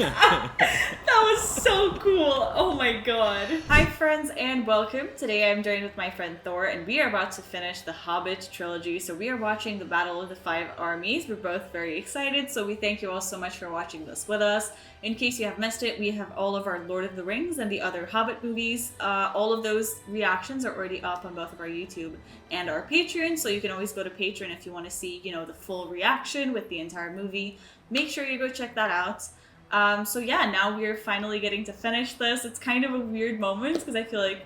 That was so cool. Oh my god. Hi friends and welcome. Today I'm joined with my friend Thor and we are about to finish the Hobbit trilogy. So we are watching the Battle of the Five Armies. We're both very excited, so we thank you all so much for watching this with us. In case you have missed it, we have all of our Lord of the Rings and the other Hobbit movies. All of those reactions are already up on both of our YouTube and our Patreon, so you can always go to Patreon if you want to see, the full reaction with the entire movie. Make sure you go check that out. So yeah, now we're finally getting to finish this. It's kind of a weird moment because I feel like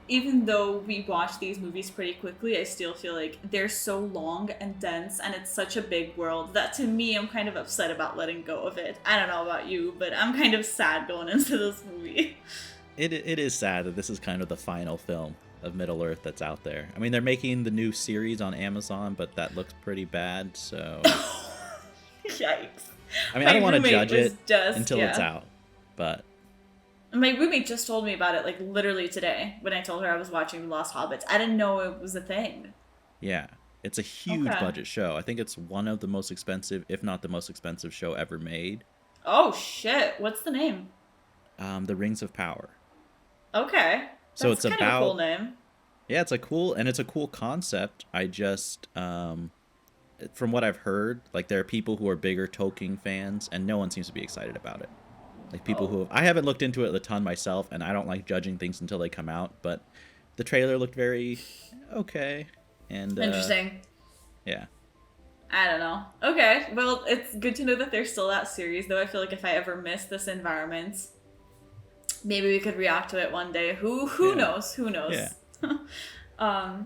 even though we watch these movies pretty quickly, I still feel like they're so long and dense and it's such a big world that to me, I'm kind of upset about letting go of it. I don't know about you, but I'm kind of sad going into this movie. It is sad that this is kind of the final film of Middle-earth that's out there. I mean, they're making the new series on Amazon, but that looks pretty bad, so... Yikes. I mean, I don't want to judge it until it's out, but... My roommate just told me about it, like, literally today, when I told her I was watching The Lost Hobbits. I didn't know it was a thing. Yeah. It's a huge budget show. I think it's one of the most expensive, if not the most expensive show ever made. Oh, shit. What's the name? The Rings of Power. Okay. So it's kind about... of a cool name. Yeah, it's a cool concept. I just... from what I've heard, like, there are people who are bigger Tolkien fans, and no one seems to be excited about it. Like, people who I haven't looked into it a ton myself, and I don't like judging things until they come out, but the trailer looked very okay. And interesting. Yeah. I don't know. Okay, well, it's good to know that there's still that series, though I feel like if I ever miss this environment, maybe we could react to it one day. Who knows? Who knows? Yeah.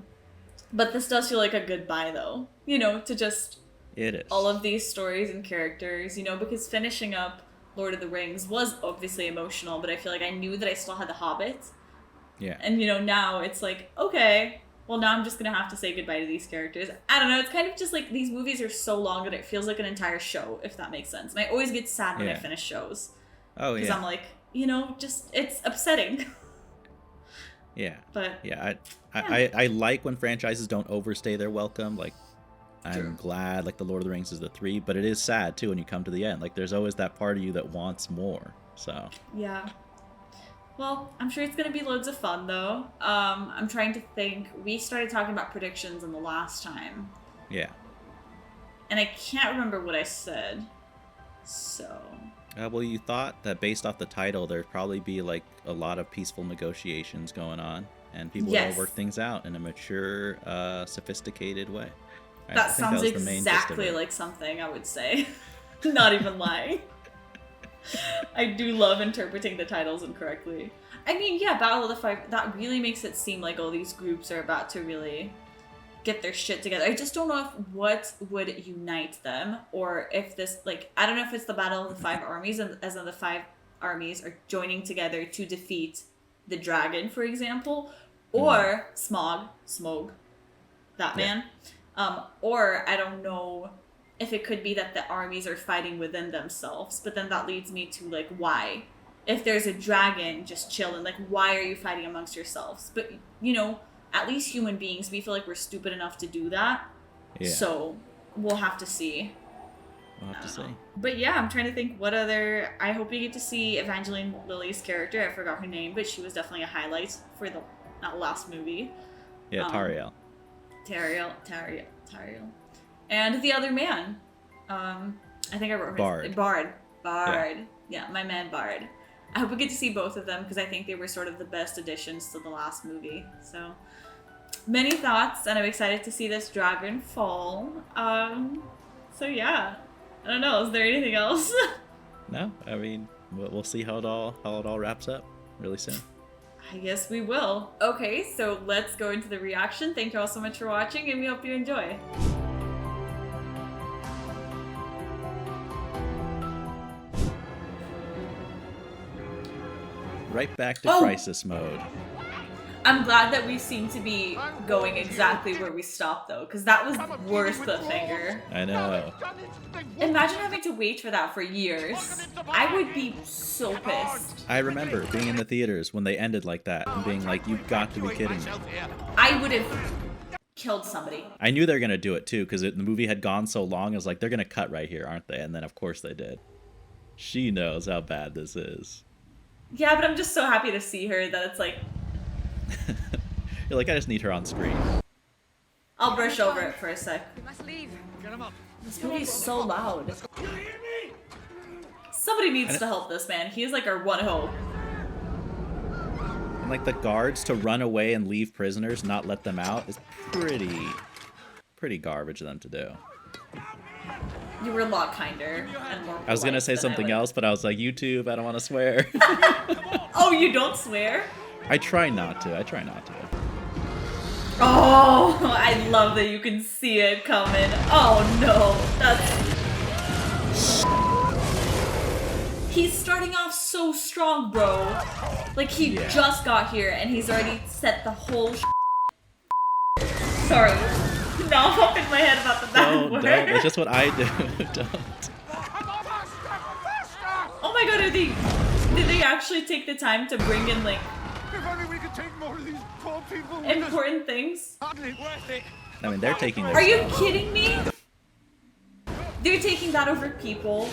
But this does feel like a goodbye, though. To just... It is. All of these stories and characters, because finishing up Lord of the Rings was obviously emotional, but I feel like I knew that I still had The Hobbit. Yeah. And, now it's like, okay, well, now I'm just going to have to say goodbye to these characters. I don't know, it's kind of just like these movies are so long that it feels like an entire show, if that makes sense. And I always get sad when I finish shows. Oh, yeah. Because I'm like, just, it's upsetting. Yeah. But yeah, I like when franchises don't overstay their welcome. Like, True. I'm glad, like, The Lord of the Rings is the 3, but it is sad, too, when you come to the end. Like, there's always that part of you that wants more, so... Yeah. Well, I'm sure it's going to be loads of fun, though. I'm trying to think. We started talking about predictions in the last time. Yeah. And I can't remember what I said, so... Well, you thought that based off the title, there'd probably be, like, a lot of peaceful negotiations going on, and people would work things out in a mature, sophisticated way. That sounds exactly like something I would say. Not even lying. I do love interpreting the titles incorrectly. I mean, yeah, Battle of the Five, that really makes it seem like all these groups are about to really get their shit together. I just don't know what would unite them, or if this, like, I don't know if it's the Battle of the Five Armies, as in the five armies are joining together to defeat the dragon, for example, or Smaug, that man. Or I don't know if it could be that the armies are fighting within themselves, but then that leads me to, like, why? If there's a dragon just chilling, like, why are you fighting amongst yourselves? But, at least human beings, we feel like we're stupid enough to do that. Yeah. So we'll have to see. We'll have to see. But yeah, I'm trying to think what other... I hope we get to see Evangeline Lilly's character. I forgot her name, but she was definitely a highlight for the last movie. Yeah, Tariel. Tariel. And the other man. I think I wrote her. Bard. Yeah, my man Bard. I hope we get to see both of them because I think they were sort of the best additions to the last movie. So, many thoughts, and I'm excited to see this dragon fall. So yeah, I don't know. Is there anything else? No, I mean, we'll see how it all wraps up really soon. I guess we will. Okay, so let's go into the reaction. Thank you all so much for watching, and we hope you enjoy. Right back to crisis mode. I'm glad that we seem to be going exactly where we stopped, though, because that was worse cliffhanger. I know. Imagine having to wait for that for years. I would be so pissed. I remember being in the theaters when they ended like that and being like, you've got to be kidding me. I would have killed somebody. I knew they were going to do it, too, because the movie had gone so long. I was like, they're going to cut right here, aren't they? And then, of course, they did. She knows how bad this is. Yeah, but I'm just so happy to see her that it's like... You're like, I just need her on screen. I'll brush over it for a sec. We must leave. Get him up. This movie's so loud. Somebody needs to help this man. He is like our one hope. And like the guards to run away and leave prisoners, not let them out, is pretty garbage of them to do. You were a lot kinder and more I was gonna say polite than something else, but I was like, YouTube, I don't want to swear. Oh, you don't swear? I try not to. Oh, I love that you can see it coming. Oh no, He's starting off so strong, bro. Like he just got here and he's already set the whole Sorry. Now I'm up in my head about the bad word. Don't. That's just what I do. Don't. Oh my god, did they actually take the time to bring in like If only we could take more of these poor people. important things? Hardly worth it. I mean, they're taking their Are you stuff. kidding me? They're taking that over people.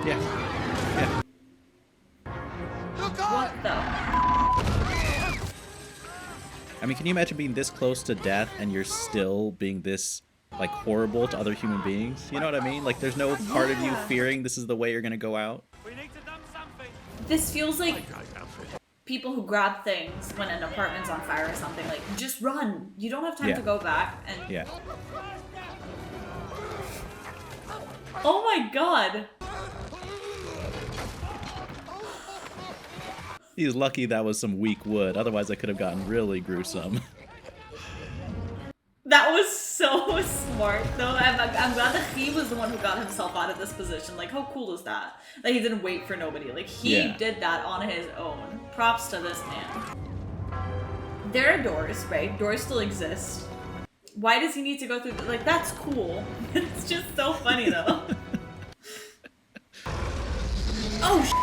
Yeah. What the? I mean, can you imagine being this close to death and you're still being this, like, horrible to other human beings? You know what I mean? Like, there's no part of you fearing this is the way you're gonna go out. We need to do something. This feels like people who grab things when an apartment's on fire or something. Like, just run. You don't have time to go back. And Yeah. oh my god. He's lucky that was some weak wood. Otherwise, I could have gotten really gruesome. That was so smart, though. I'm glad that he was the one who got himself out of this position. Like, how cool is that? That he didn't wait for nobody. Like, he did that on his own. Props to this man. There are doors, right? Doors still exist. Why does he need to go through? Like, that's cool. It's just so funny, though. Oh,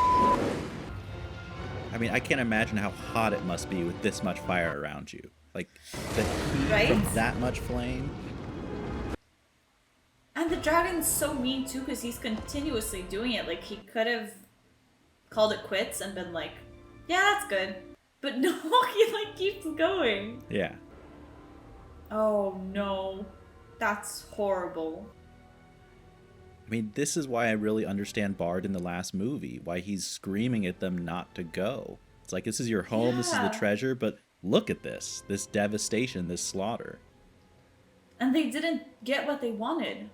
I mean, I can't imagine how hot it must be with this much fire around you. Like, the heat from that much flame. And the dragon's so mean, too, because he's continuously doing it. Like, he could have called it quits and been like, yeah, that's good. But no, he, like, keeps going. Yeah. Oh, no. That's horrible. I mean, this is why I really understand Bard in the last movie. Why he's screaming at them not to go. It's like, this is your home, this is the treasure, but look at this. This devastation, this slaughter. And they didn't get what they wanted.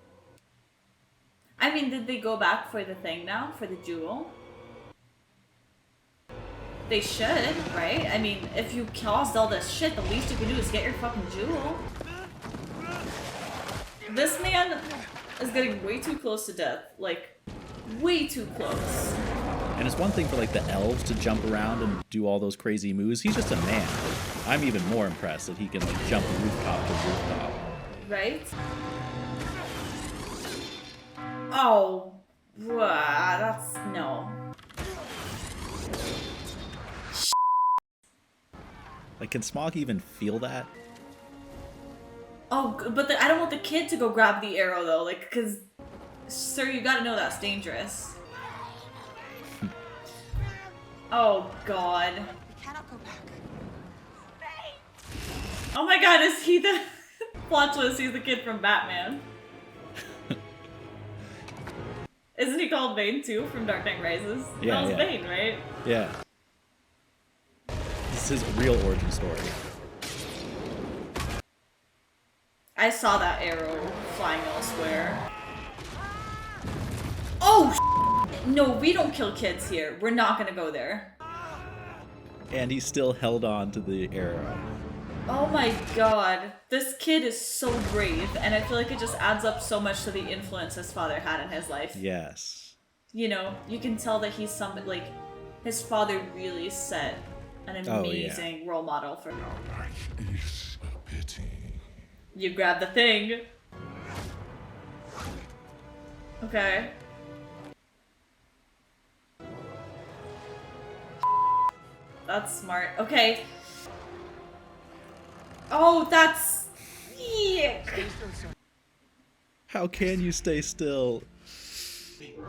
I mean, did they go back for the thing now? For the jewel? They should, right? I mean, if you caused all this shit, the least you can do is get your fucking jewel. This man is getting way too close to death. Like, way too close. And it's one thing for, like, the elves to jump around and do all those crazy moves. He's just a man. I'm even more impressed that he can, like, jump rooftop to rooftop. Right? Oh. That's... no. Like, can Smaug even feel that? Oh, but I don't want the kid to go grab the arrow, though. Like, because... Sir, you gotta know that's dangerous. Oh, God. We cannot go back. Oh my god, is he the... Plot twist, he's the kid from Batman. Isn't he called Bane, too, from Dark Knight Rises? Yeah, That was Bane, right? Yeah. This is his real origin story. I saw that arrow flying elsewhere. Oh, no, we don't kill kids here. We're not gonna go there. And he still held on to the arrow. Oh my god. This kid is so brave, and I feel like it just adds up so much to the influence his father had in his life. Yes. You know, you can tell that he's somebody, like, his father really set an amazing role model for him. It's a pity. You grab the thing. Okay. That's smart. Okay. Oh, that's... Yuck. How can you stay still? You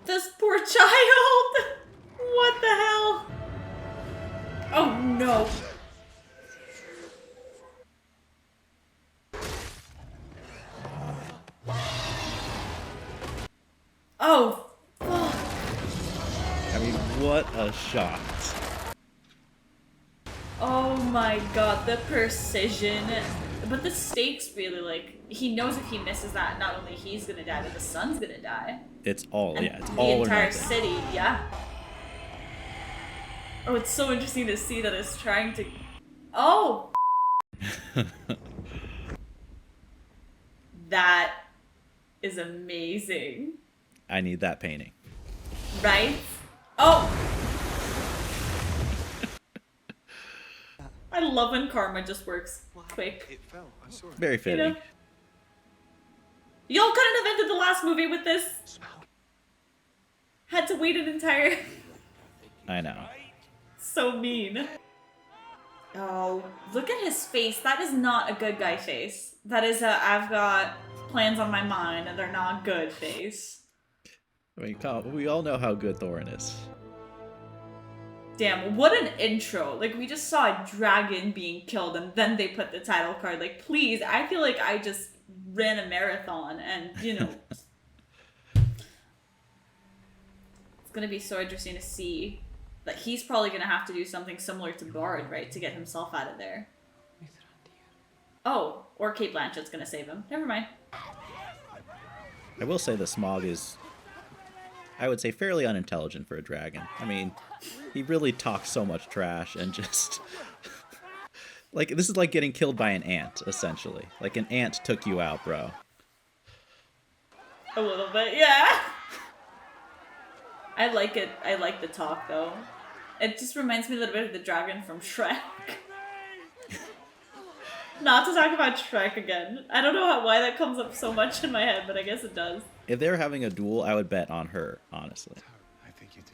This poor child! What the hell? Oh no. Oh, fuck. I mean, what a shot. Oh my god, the precision. But the stakes really, like, he knows if he misses that, not only he's gonna die, but the son's gonna die. It's all, And yeah, it's the all or entire nothing. city, yeah. Oh, it's so interesting to see that it's trying to... Oh! That is amazing. I need that painting. Right? Oh! I love when karma just works quick. It fell. I saw it. Very fitting. know? Y'all couldn't have ended the last movie with this. Had to wait an entire... I know. So mean. Oh, look at his face. That is not a good guy face. That is a I've got plans on my mind and they're not good face. I mean, we all know how good Thorin is. Damn, what an intro. Like, we just saw a dragon being killed and then they put the title card. Like, please, I feel like I just ran a marathon and, you know. It's gonna be so interesting to see that he's probably gonna have to do something similar to Bard, right, to get himself out of there. Oh, or Kate Blanchett's gonna save him. Never mind. I will say that Smaug is, I would say, fairly unintelligent for a dragon. I mean, he really talks so much trash and just... like, this is like getting killed by an ant, essentially. Like, an ant took you out, bro. A little bit, yeah. I like it. I like the talk, though. It just reminds me a little bit of the dragon from Shrek. Not to talk about Shrek again. I don't know why that comes up so much in my head, but I guess it does. If they were having a duel, I would bet on her, honestly. I think you do.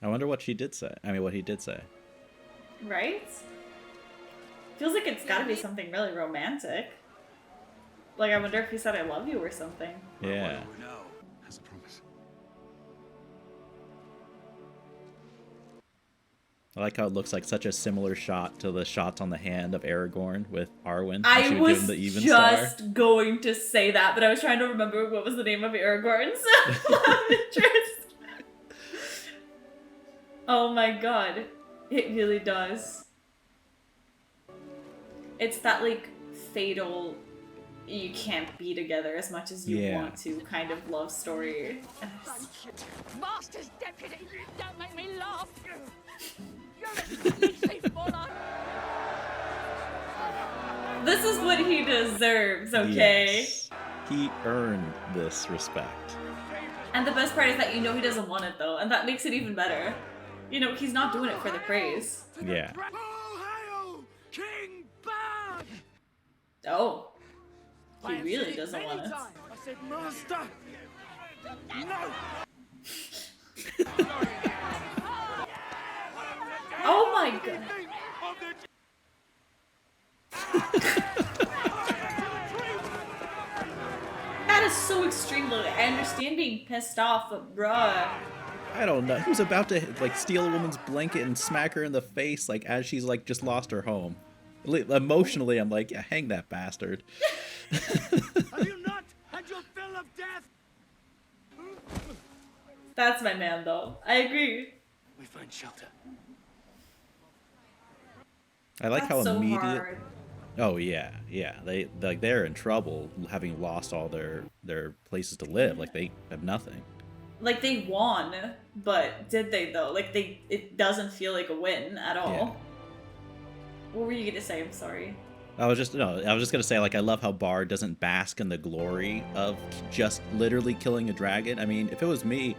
I wonder what she did say. I mean, what he did say. Right? Feels like it's gotta be something really romantic. Like, I wonder if he said I love you or something. Yeah. No. As a promise. I like how it looks like such a similar shot to the shots on the hand of Aragorn with Arwen. I she would was give him the even just star. going to say that, but I was trying to remember what was the name of Aragorn's love interest. Oh my god. It really does. It's that, like, fatal, you can't be together as much as you want to kind of love story. Master's deputy! Don't make me laugh! This is what he deserves, okay? Yes. He earned this respect. And the best part is that you know he doesn't want it, though, and that makes it even better. You know, he's not doing it for the praise. Yeah. Ohio! King Bad! Oh. He really doesn't want it. I said, Master! No! Oh my god. That is so extreme, look. I understand being pissed off, but bruh. I don't know. He was about to, like, steal a woman's blanket and smack her in the face, like, as she's, like, just lost her home. Emotionally, I'm like, yeah, hang that bastard. Have you not had your fill of death? That's my man, though. I agree. We find shelter. I like That's how so immediate. hard. Oh yeah, yeah. They're in trouble, having lost all their places to live. Like, they have nothing. Like, they won, but did they, though? Like, it doesn't feel like a win at all. Yeah. What were you gonna say? I'm sorry. I was just gonna say, like, I love how Bard doesn't bask in the glory of just literally killing a dragon. I mean, if it was me,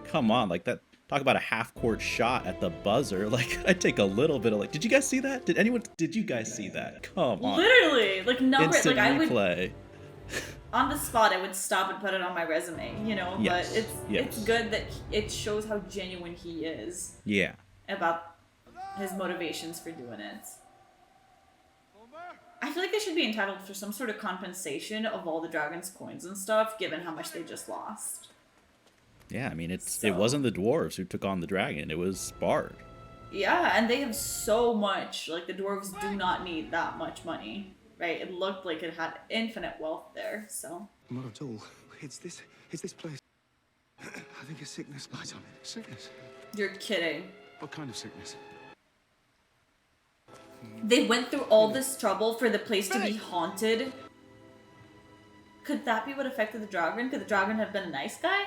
come on, like, that. Talk about a half-court shot at the buzzer. Like, I'd take a little bit of, like, did you guys see that? Did you guys see that? Come on. Literally, like, Instant like, I would, replay. on the spot, I would stop and put it on my resume, you know? Yes, But yes. it's good that it shows how genuine he is Yeah. about his motivations for doing it. I feel like they should be entitled for some sort of compensation of all the dragon's coins and stuff, given how much they just lost. Yeah, I mean, it wasn't the dwarves who took on the dragon. It was Bard. Yeah, and they have so much. Like, the dwarves do not need that much money, right? It looked like it had infinite wealth there, so. Not at all. It's this place. I think a sickness lies on it. Sickness? You're kidding. What kind of sickness? They went through all this trouble for the place to be haunted. Could that be what affected the dragon? Could the dragon have been a nice guy?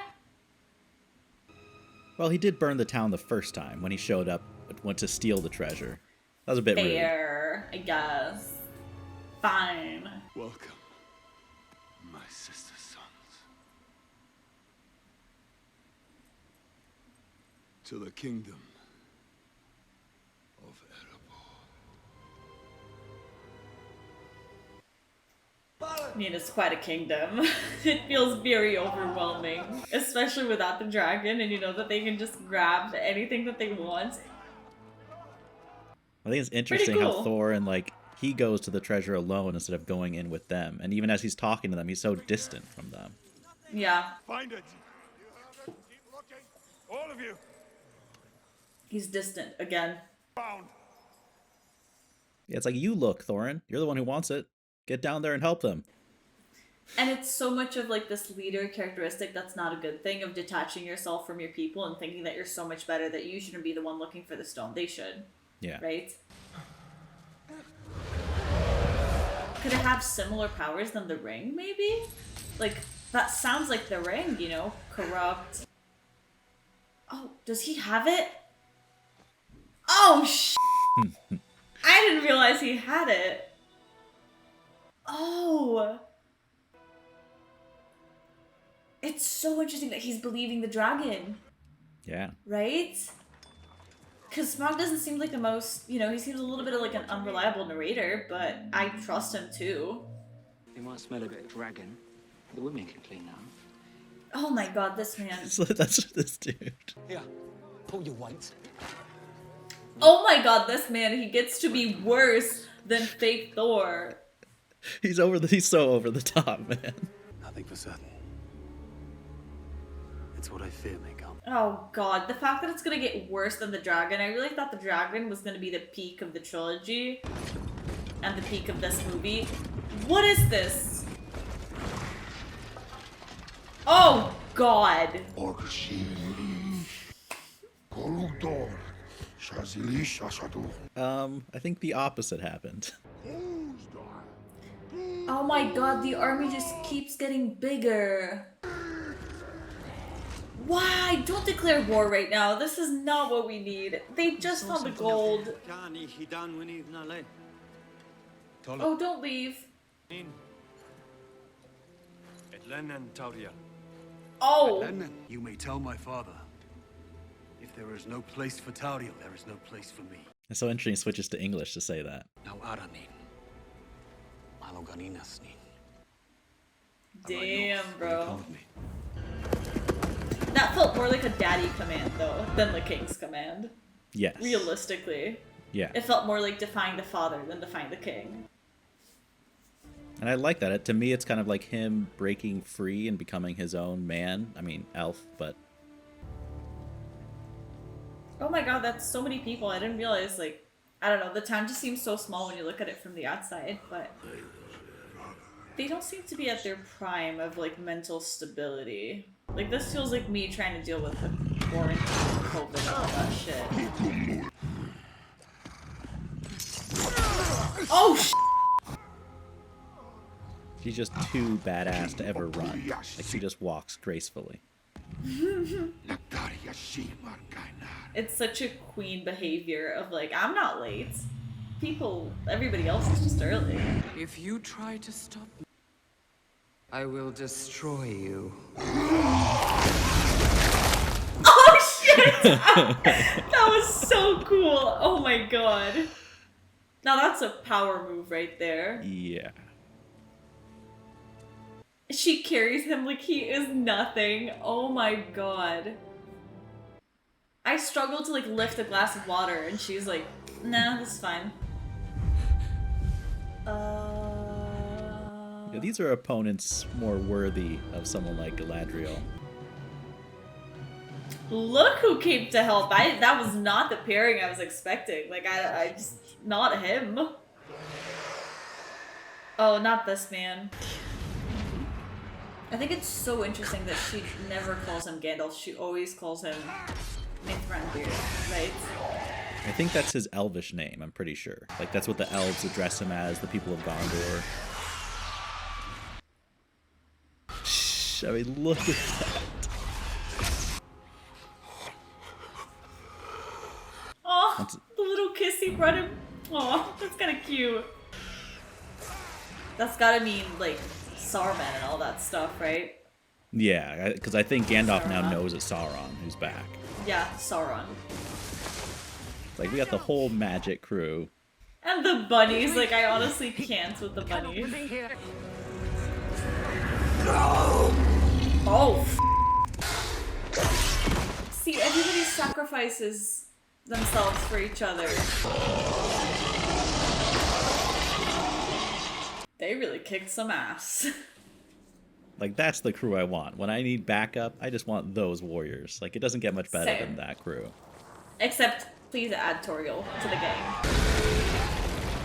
Well, he did burn the town the first time when he showed up, went to steal the treasure. That was a bit rude. Fair, I guess. Fine. Welcome, my sister's sons, to the kingdom of Erebor. I mean, it's quite a kingdom. It feels very overwhelming. Especially without the dragon, and you know that they can just grab anything that they want. I think it's interesting Pretty how cool. Thorin, like, he goes to the treasure alone instead of going in with them. And even as he's talking to them, he's so distant from them. Yeah. Find it. Keep looking. All of you. He's distant again. Found. Yeah, it's like, you look, Thorin. You're the one who wants it. Get down there and help them. And it's so much of like this leader characteristic that's not a good thing, of detaching yourself from your people and thinking that you're so much better that you shouldn't be the one looking for the stone. They should. Yeah. Right? Could it have similar powers than the ring, maybe? Like, that sounds like the ring, you know? Corrupt. Oh, does he have it? Oh, I didn't realize he had it. Oh. It's so interesting that he's believing the dragon. Yeah. Right? Because Smaug doesn't seem like the most, you know, he seems a little bit of like an unreliable narrator, but I trust him too. You might smell a bit of dragon. The women can clean that. Oh my god, this man. So that's this dude. Here, pull your weight. Oh my god, this man, he gets to be worse than fake Thor. He's so over the top, man. Nothing for certain. It's what I fear may come. Oh god, the fact that it's gonna get worse than the dragon, I really thought the dragon was gonna be the peak of the trilogy and the peak of this movie. What is this? Oh god. I think the opposite happened. Oh my god, the army just keeps getting bigger. Why? Don't declare war right now. This is not what we need. They just found the gold. Oh, don't leave. Oh. You may tell my father, if there is no place for Tauriel, there is no place for me. It's so interesting he switches to English to say that. Now Aranin. Maloganinas. Damn, bro. That felt more like a daddy command, though, than the king's command. Yes. Realistically. Yeah. It felt more like defying the father than defying the king. And I like that. To me, it's kind of like him breaking free and becoming his own man. I mean, elf, but... Oh my god, that's so many people. I didn't realize, like... I don't know, the town just seems so small when you look at it from the outside, but... They don't seem to be at their prime of, like, mental stability. Like, this feels like me trying to deal with the quarantine, COVID, and all that shit. Oh, She's just too badass to ever run. Like, she just walks gracefully. It's such a queen behavior of, like, I'm not late. Everybody else is just early. If you try to stop me, I will destroy you. Oh shit! That was so cool. Oh my god. Now that's a power move right there. Yeah. She carries him like he is nothing. Oh my god. I struggle to like lift a glass of water and she's like, nah, this is fine. Yeah, these are opponents more worthy of someone like Galadriel. Look who came to help. That was not the pairing I was expecting. Like, I just, not him. Oh, not this man. I think it's so interesting that she never calls him Gandalf. She always calls him Mithrandir, right? I think that's his elvish name, I'm pretty sure. Like, that's what the elves address him as, the people of Gondor. Shh, I mean, look at that. Oh, the little kiss he brought him. Oh, that's kind of cute. That's gotta mean, like, Saruman and all that stuff, right? Yeah, because I think Gandalf now knows it's Sauron who's back. Yeah, Sauron. Like, we got the whole magic crew. And the bunnies, like, I honestly can't with the bunnies. Oh, see, everybody sacrifices themselves for each other. They really kicked some ass. Like, that's the crew I want. When I need backup, I just want those warriors. Like, it doesn't get much better Same. than that crew. Except, please add Toriel to the gang.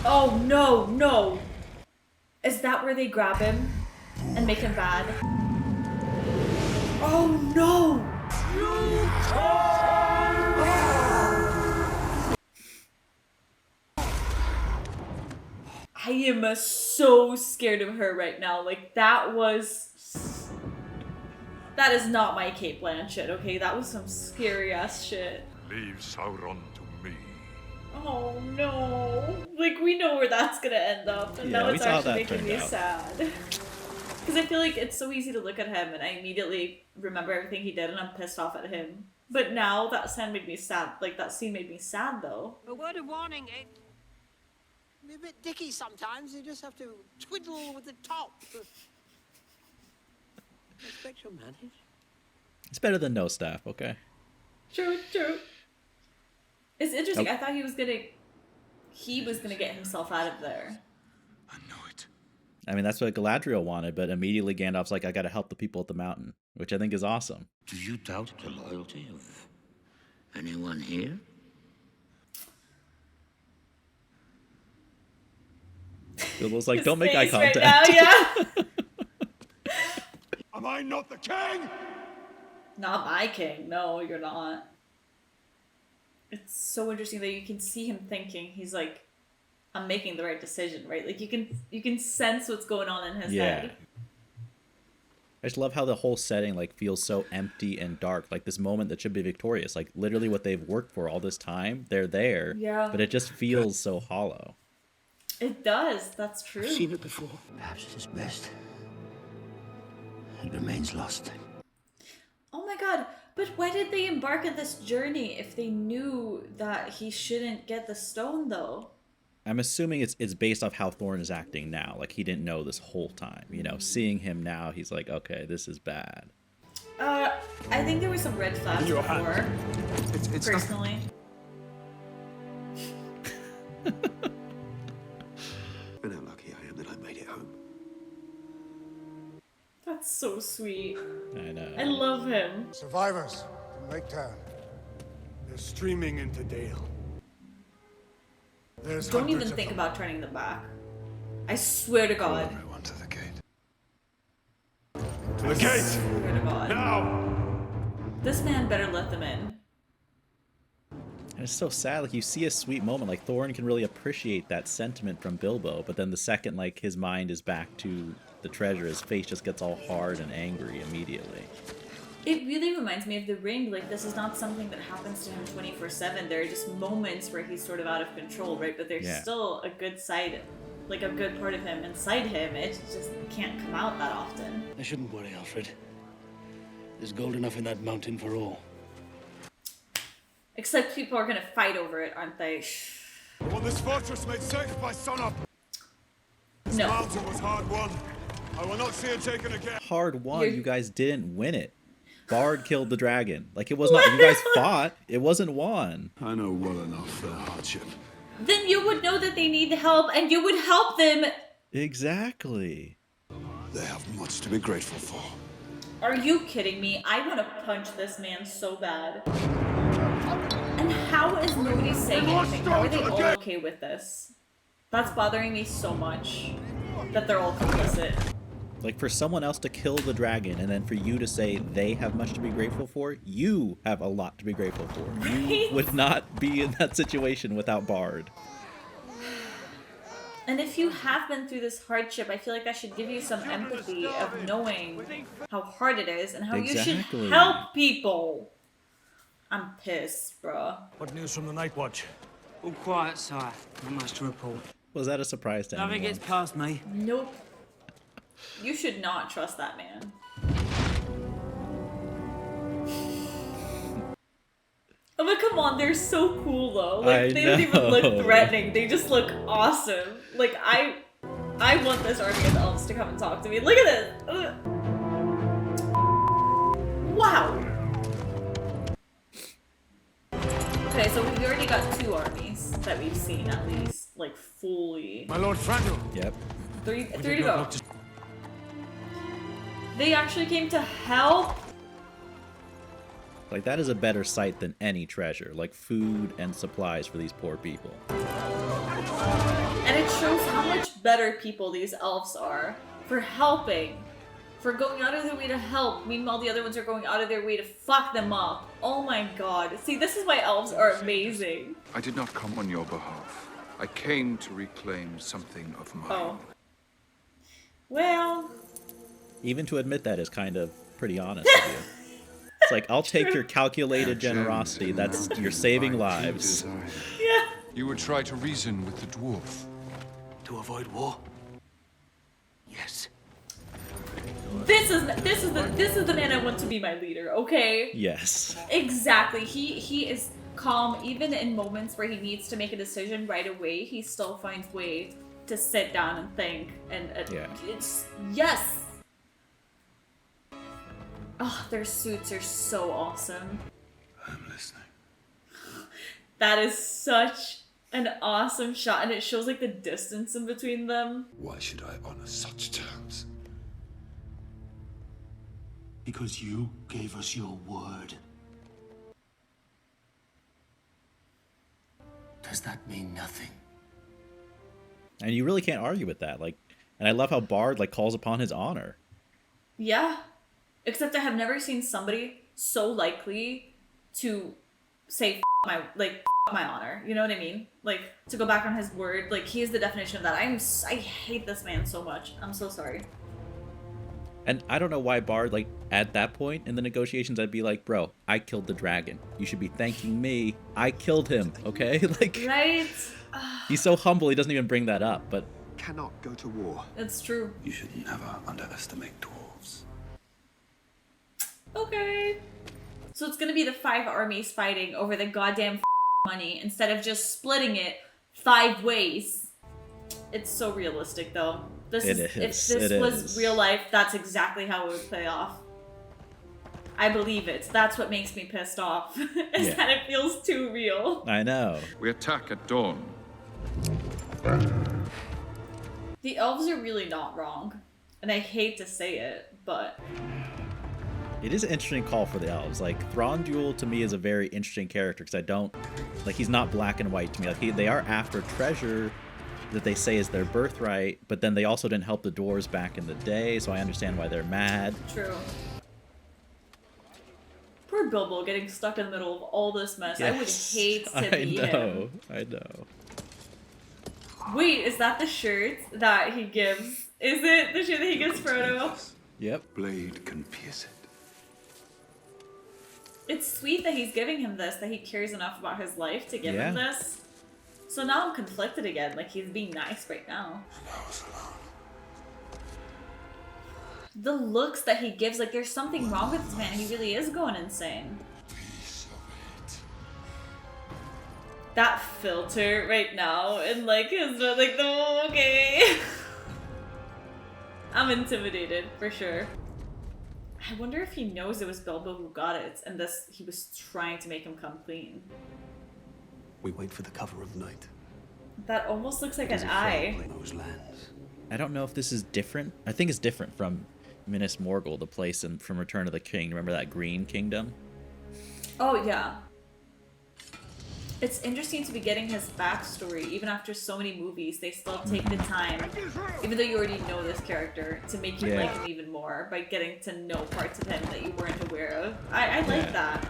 Oh, no, no. Is that where they grab him and make him bad? Oh, no. I am so scared of her right now. Like, that is not my Cate Blanchett, okay? That was some scary ass shit. Leave Sauron to me. Oh no. Like, we know where that's gonna end up, and Yeah, now we it's saw actually that making turned me out. sad. Because I feel like it's so easy to look at him and I immediately remember everything he did and I'm pissed off at him. But now that scene made me sad. Like, that scene made me sad though. A word of warning, eh? Be a bit dicky sometimes. You just have to twiddle with the top. I expect you'll manage. It's better than no staff, okay? True, true. It's interesting. I thought he was gonna get himself out of there. I know it. I mean, that's what Galadriel wanted, but immediately Gandalf's like, I gotta help the people at the mountain, which I think is awesome. Do you doubt the loyalty of anyone here? Bilbo's like, His don't make eye face right contact. now, yeah. Am I not the king? Not my king. No, you're not. It's so interesting that you can see him thinking. He's like, I'm making the right decision, right? Like, you can sense what's going on in his head. I just love how the whole setting like feels so empty and dark. Like this moment that should be victorious. Like literally what they've worked for all this time, they're there. Yeah. But it just feels so hollow. It does. That's true. I've seen it before. Perhaps it is best. It remains lost. Oh my god. But why did they embark on this journey if they knew that he shouldn't get the stone, though? I'm assuming it's based off how Thorin is acting now. Like he didn't know this whole time. You know, seeing him now, he's like, okay, this is bad. I think there were some red flags before. It's personally. And how lucky I am that I made it home. That's so sweet. I know. I love him. Survivors from Lake Town. They're streaming into Dale. There's Don't even hundreds of think them. about turning them back. I swear to God. Everyone to the gate. To the gate! Swear to God. Now! This man better let them in. And it's so sad. Like you see a sweet moment. Like Thorin can really appreciate that sentiment from Bilbo, but then the second like his mind is back to the treasure, his face just gets all hard and angry immediately. It really reminds me of The Ring. Like, this is not something that happens to him 24/7. There are just moments where he's sort of out of control, right? But there's still a good side, like a good part of him inside him. It just can't come out that often. I shouldn't worry, Alfred. There's gold enough in that mountain for all. Except people are gonna fight over it, aren't they? I want this fortress made safe by sunup. This No. mountain was hard won. I will not see it taken again. Hard won. You're- You guys didn't win it. Bard killed the dragon. Like it was not. You guys fought. It wasn't won. I know well enough their hardship. Then you would know that they need help, and you would help them. Exactly. They have much to be grateful for. Are you kidding me? I want to punch this man so bad. And how is nobody saying anything? How are they all okay with this? That's bothering me so much. That they're all complicit. Like, for someone else to kill the dragon, and then for you to say they have much to be grateful for, you have a lot to be grateful for. Right? You would not be in that situation without Bard. And if you have been through this hardship, I feel like that should give you some empathy of knowing how hard it is and how you should help people. I'm pissed, bro. What news from the Night Watch? All quiet, sire. Not much to report. Was that a surprise to anyone? Nothing gets past me. Nope. You should not trust that man. Oh, but come on, they're so cool though. Like, they don't even look threatening. They just look awesome. Like, I want this army of elves to come and talk to me. Look at this. Ugh. Wow. Okay, so we already got 2 armies that we've seen at least, like, fully. My Lord Franjo. Yep. Three to go. They actually came to help. Like, that is a better sight than any treasure. Like, food and supplies for these poor people. And it shows how much better people these elves are for helping. For going out of their way to help. Meanwhile, the other ones are going out of their way to fuck them up. Oh my god. See, this is why elves are amazing. I did not come on your behalf. I came to reclaim something of mine. Oh. Well. Even to admit that is kind of pretty honest of you. It's like, I'll take your calculated generosity. That's you're saving lives. Yeah. You would try to reason with the dwarf. To avoid war? Yes. This is the man I want to be my leader, okay? Yes. Exactly. He is calm even in moments where he needs to make a decision right away. He still finds way to sit down and think and yeah. It's yes. Oh, their suits are so awesome. I'm listening. That is such an awesome shot, and it shows like the distance in between them. Why should I honor such terms? Because you gave us your word. Does that mean nothing? And you really can't argue with that. Like, and I love how Bard like calls upon his honor. Yeah. Except I have never seen somebody so likely to say my honor. You know what I mean? Like, to go back on his word. Like, he is the definition of that. I hate this man so much. I'm so sorry. And I don't know why Bard, like, at that point in the negotiations, I'd be like, bro, I killed the dragon. You should be thanking me. I killed him, okay? Like, right? He's so humble, he doesn't even bring that up, but... Cannot go to war. It's true. You should never underestimate dwarves. Okay. So it's gonna be the 5 armies fighting over the goddamn money instead of just splitting it 5 ways. It's so realistic, though. If this was real life, that's exactly how it would play off. I believe it. That's what makes me pissed off. Is that it feels too real. I know. We attack at dawn. The elves are really not wrong. And I hate to say it, but... It is an interesting call for the elves. Like, Thranduil to me is a very interesting character because I don't... Like, he's not black and white to me. Like, they are after treasure that they say is their birthright, but then they also didn't help the dwarves back in the day, so I understand why they're mad. True. Poor Bilbo getting stuck in the middle of all this mess. Yes, I would hate to be him. I know. Wait, is that the shirt that he gives? Is it the shirt that he gives Frodo? Yep. Blade can pierce it. It's sweet that he's giving him this, that he cares enough about his life to give him this. So now I'm conflicted again, like he's being nice right now. The looks that he gives, like there's something wrong with this man, he really is going insane. That filter right now, and like his, like, okay. I'm intimidated, for sure. I wonder if he knows it was Bilbo who got it, and he was trying to make him come clean. We wait for the cover of night. That almost looks like an eye. Those lands. I don't know if this is different. I think it's different from Minas Morgul, the place from Return of the King. Remember that Green Kingdom? Oh, yeah. It's interesting to be getting his backstory. Even after so many movies, they still take the time, even though you already know this character, to make you like him even more by getting to know parts of him that you weren't aware of. I like that.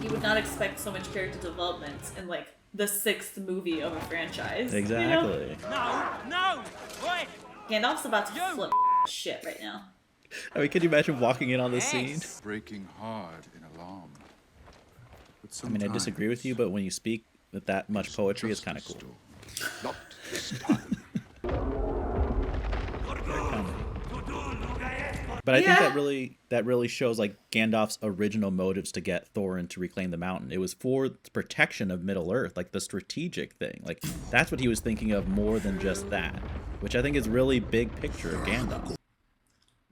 You would not expect so much character development in, like, the 6th movie of a franchise. Exactly. You know? No! Wait! Gandalf's about to flip shit right now. I mean, can you imagine walking in on this scene? Breaking hard in alarm. I mean, I disagree with you, but when you speak with that much poetry, it's kind of cool. Not this time. But I think that really shows like Gandalf's original motives to get Thorin to reclaim the mountain. It was for the protection of Middle Earth, like the strategic thing. Like that's what he was thinking of more than just that, which I think is really big picture of Gandalf.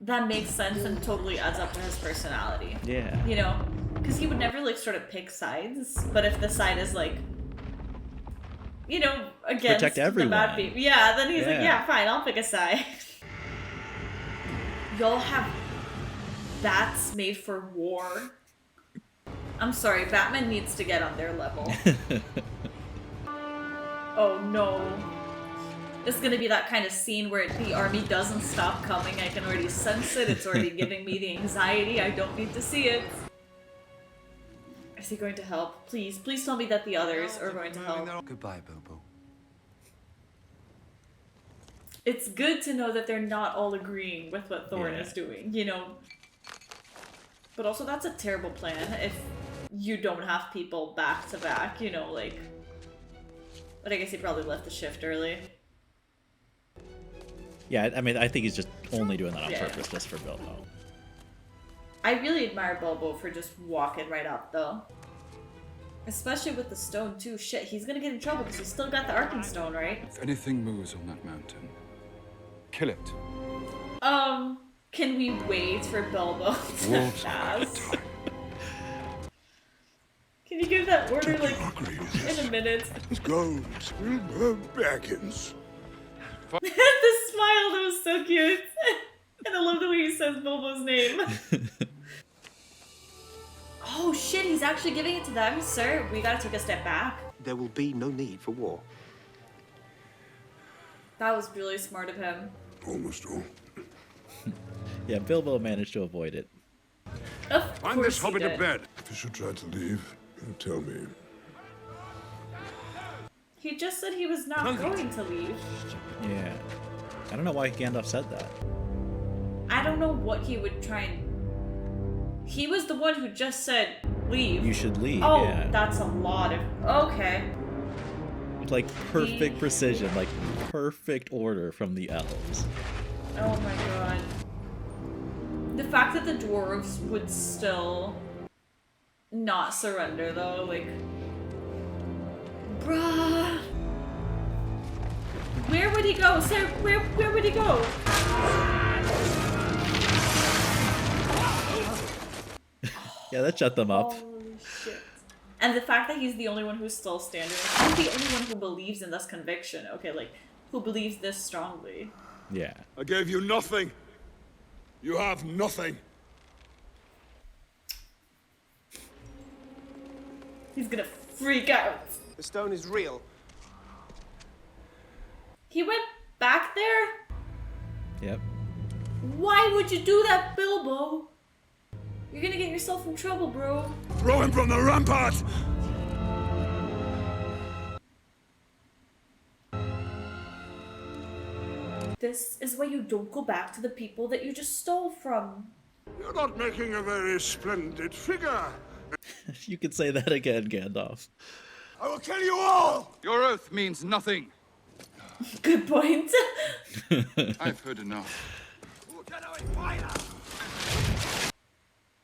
That makes sense and totally adds up to his personality. Yeah. You know, because he would never like sort of pick sides, but if the side is like, you know, against protect everyone. The bad people, yeah, then he's like, yeah, fine, I'll pick a side. Y'all have bats made for war. I'm sorry, Batman needs to get on their level. Oh no. It's gonna be that kind of scene where the army doesn't stop coming. I can already sense it. It's already giving me the anxiety. I don't need to see it. Is he going to help? Please, please tell me that the others are going to help. Goodbye, Bilbo. It's good to know that they're not all agreeing with what Thorin is doing, you know? But also, that's a terrible plan if you don't have people back to back, you know, like... But I guess he probably left the shift early. Yeah, I mean, I think he's just only doing that on purpose, just for Bilbo. I really admire Bilbo for just walking right up, though. Especially with the stone, too. Shit, he's gonna get in trouble because he's still got the Arcane Stone, right? If anything moves on that mountain, kill it. Can we wait for Bilbo to pass? Can you give that order, like, in a minute? Let's go. Baggins. The smile, that was so cute. And I love the way he says Bilbo's name. Oh shit, he's actually giving it to them. Sir, we gotta take a step back. There will be no need for war. That was really smart of him. Almost all. Yeah, Bilbo managed to avoid it. Of Find course this he hobbit to did. bed. If you should try to leave, you tell me. He just said he was not going to leave. Yeah. I don't know why Gandalf said that. I don't know what he would try and... He was the one who just said, leave. You should leave, Oh, yeah. that's a lot of... Okay. Like, perfect precision, like, perfect order from the elves. Oh my god. The fact that the dwarves would still not surrender, though, like... Bruh! Where would he go? Sir, where would he go? Yeah, that shut them up. Holy shit. And the fact that he's the only one who's still standing. He's the only one who believes in this conviction. Okay, like, who believes this strongly. Yeah. I gave you nothing. You have nothing. He's gonna freak out. The stone is real. He went back there? Yep. Why would you do that, Bilbo? You're gonna get yourself in trouble, bro. Throw him from the rampart! This is why you don't go back to the people that you just stole from. You're not making a very splendid figure. You could say that again, Gandalf. I will kill you all! Your oath means nothing. Good point. I've heard enough.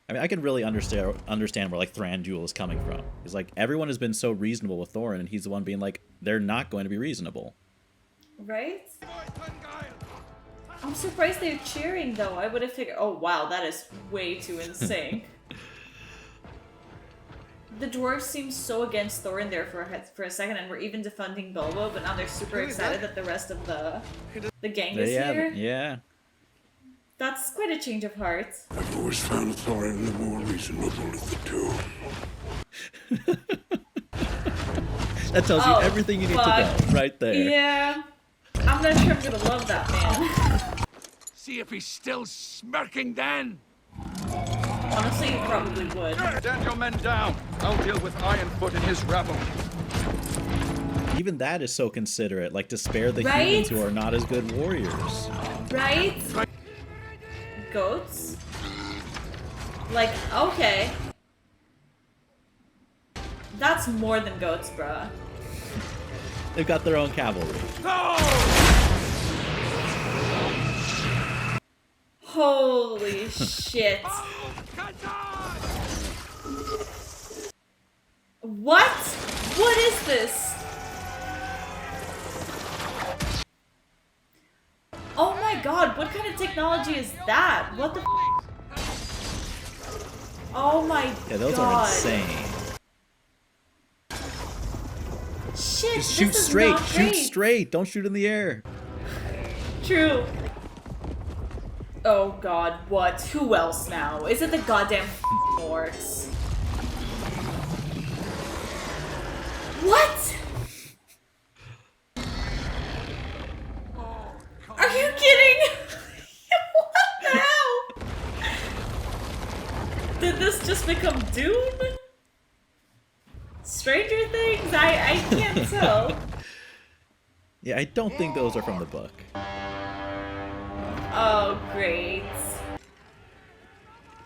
I mean, I can really understand where, like, Thranduil is coming from. It's like, everyone has been so reasonable with Thorin, and he's the one being like, they're not going to be reasonable. Right? I'm surprised they're cheering, though. I would have figured... Oh, wow, that is way too insane. the dwarves seem so against Thorin there for a second, and we're even defending Bilbo, but now they're super excited that the rest of the gang is here. Yeah. That's quite a change of heart. I've always found Thorin the more reasonable of the two. That tells you everything you need to know, right there. Yeah. I'm not sure I'm gonna love that man. See if he's still smirking then. Honestly, you probably would. Stand your men down. I'll deal with Ironfoot and his rabble. Even that is so considerate, like to spare the humans who are not as good warriors. Right? Goats? Like, okay. That's more than goats, bruh. They've got their own cavalry. Holy shit. What? What is this? Oh my god, what kind of technology is that? What the Oh my god. Yeah, those are insane. Shit, just shoot straight, shoot straight, don't shoot in the air. True. Oh god, what? Who else now? Is it the goddamn orcs? What? Are you kidding? What the hell? Did this just become Dune? Stranger Things? I can't tell. Yeah, I don't think those are from the book. Oh, great.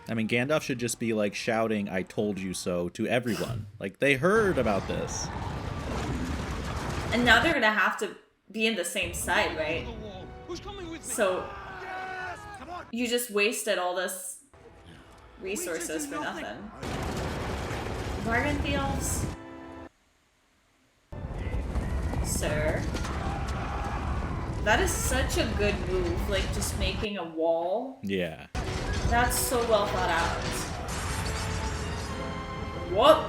I mean, Gandalf should just be like shouting, "I told you so" to everyone. Like, they heard about this. And now they're gonna have to be in the same side, right? So, you just wasted all this resources for nothing. Bargain the elves? Sir? That is such a good move, like just making a wall. Yeah. That's so well thought out. What?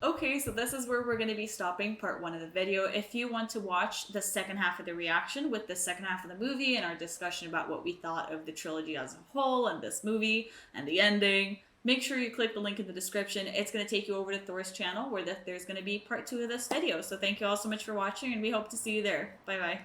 Okay, so this is where we're going to be stopping part 1 of the video. If you want to watch the second half of the reaction with the second half of the movie and our discussion about what we thought of the trilogy as a whole and this movie and the ending, make sure you click the link in the description. It's going to take you over to Thor's channel where there's going to be part 2 of this video. So thank you all so much for watching, and we hope to see you there. Bye bye.